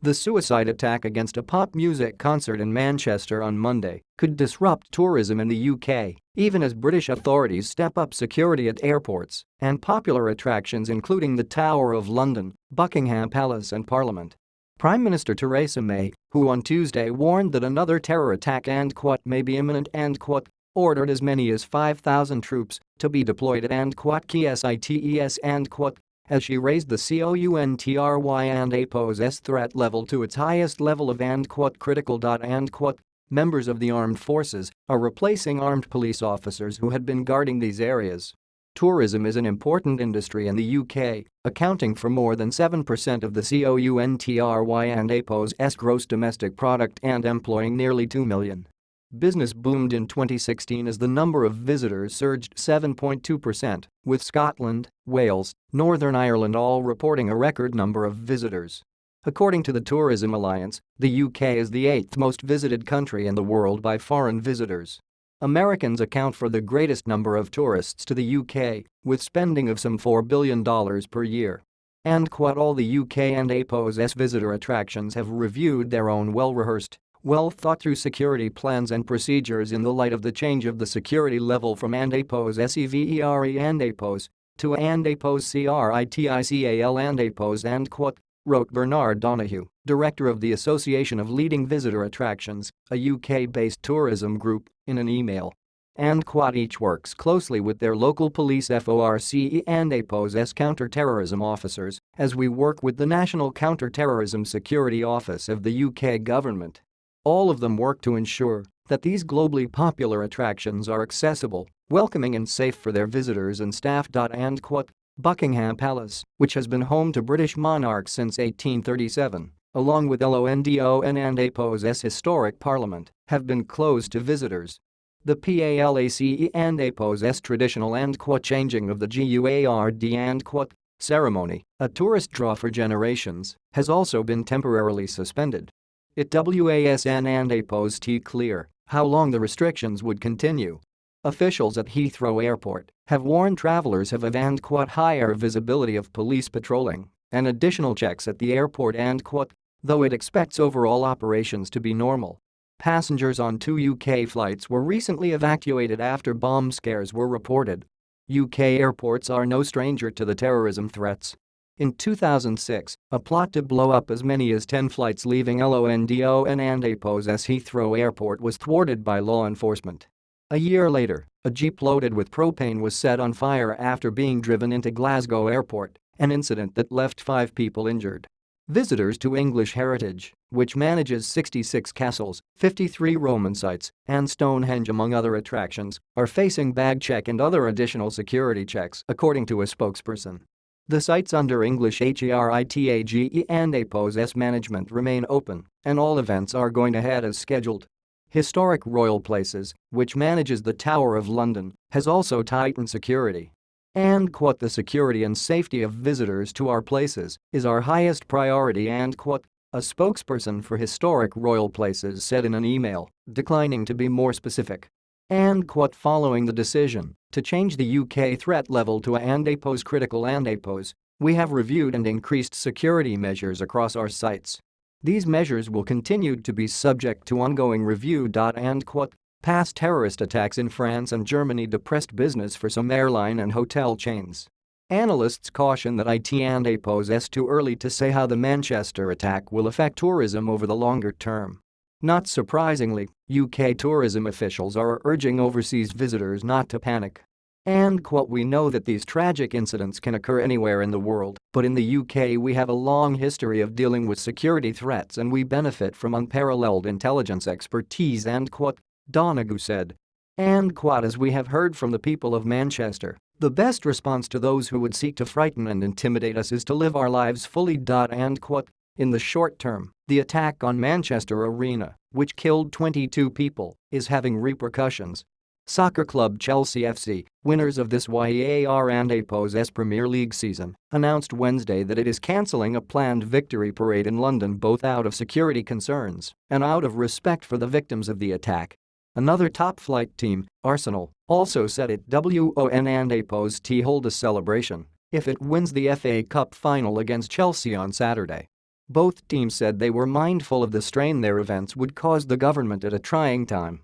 The suicide attack against a pop music concert in Manchester on Monday could disrupt tourism in the UK, even as British authorities step up security at airports and popular attractions including the Tower of London, Buckingham Palace and Parliament. Prime Minister Theresa May, who on Tuesday warned that another terror attack may be imminent ordered as many as 5,000 troops to be deployed at KSITES as she raised the COUNTRY and APOS threat level to its highest level of critical. Members of the armed forces are replacing armed police officers who had been guarding these areas. Tourism is an important industry in the UK, accounting for more than 7% of the COUNTRY and APOS gross domestic product and employing nearly 2 million. Business boomed in 2016 as the number of visitors surged 7.2%, with Scotland, Wales, Northern Ireland all reporting a record number of visitors. According to the Tourism Alliance, the UK is the 8th most visited country in the world by foreign visitors. Americans account for the greatest number of tourists to the UK, with spending of some $4 billion per year. All the UK and APOS visitor attractions have reviewed their own well-rehearsed, well-thought-through security plans and procedures in the light of the change of the security level from APOS SEVERE and APOS to APOS CRITICAL and APOS wrote Bernard Donahue, director of the Association of Leading Visitor Attractions, a UK-based tourism group, in an email. Each works closely with their local police FORCE and APOS counter-terrorism officers as we work with the National Counter-Terrorism Security Office of the UK government. All of them work to ensure that these globally popular attractions are accessible, welcoming and safe for their visitors and staff. Buckingham Palace, which has been home to British monarchs since 1837, along with London and APOS historic Parliament, have been closed to visitors. The PALACE and APOS traditional changing of the GUARD ceremony, a tourist draw for generations, has also been temporarily suspended. It wasn't and APOS clear how long the restrictions would continue. Officials at Heathrow Airport have warned travelers of higher visibility of police patrolling and additional checks at the airport though it expects overall operations to be normal. Passengers on 2 UK flights were recently evacuated after bomb scares were reported. UK airports are no stranger to the terrorism threats. In 2006, a plot to blow up as many as 10 flights leaving London and APOS Heathrow Airport was thwarted by law enforcement. A year later, a jeep loaded with propane was set on fire after being driven into Glasgow Airport, an incident that left 5 people injured. Visitors to English Heritage, which manages 66 castles, 53 Roman sites, and Stonehenge among other attractions, are facing bag check and other additional security checks, according to a spokesperson. The sites under English HERITAGE and APOS management remain open, and all events are going ahead as scheduled. Historic Royal Places, which manages the Tower of London, has also tightened security. The security and safety of visitors to our places is our highest priority a spokesperson for Historic Royal Places said in an email, declining to be more specific. Following the decision to change the UK threat level to APOS critical and APOS, we have reviewed and increased security measures across our sites. These measures will continue to be subject to ongoing review. Past terrorist attacks in France and Germany depressed business for some airline and hotel chains. Analysts caution that IT and APOS too early to say how the Manchester attack will affect tourism over the longer term. Not surprisingly, UK tourism officials are urging overseas visitors not to panic. We know that these tragic incidents can occur anywhere in the world, but in the UK we have a long history of dealing with security threats and we benefit from unparalleled intelligence expertise Donahue said. As we have heard from the people of Manchester, the best response to those who would seek to frighten and intimidate us is to live our lives fully. In the short term, the attack on Manchester Arena, which killed 22 people, is having repercussions. Soccer club Chelsea FC, winners of this YEAR and APOS Premier League season, announced Wednesday that it is cancelling a planned victory parade in London both out of security concerns and out of respect for the victims of the attack. Another top-flight team, Arsenal, also said it won and APOS to hold a celebration if it wins the FA Cup final against Chelsea on Saturday. Both teams said they were mindful of the strain their events would cause the government at a trying time.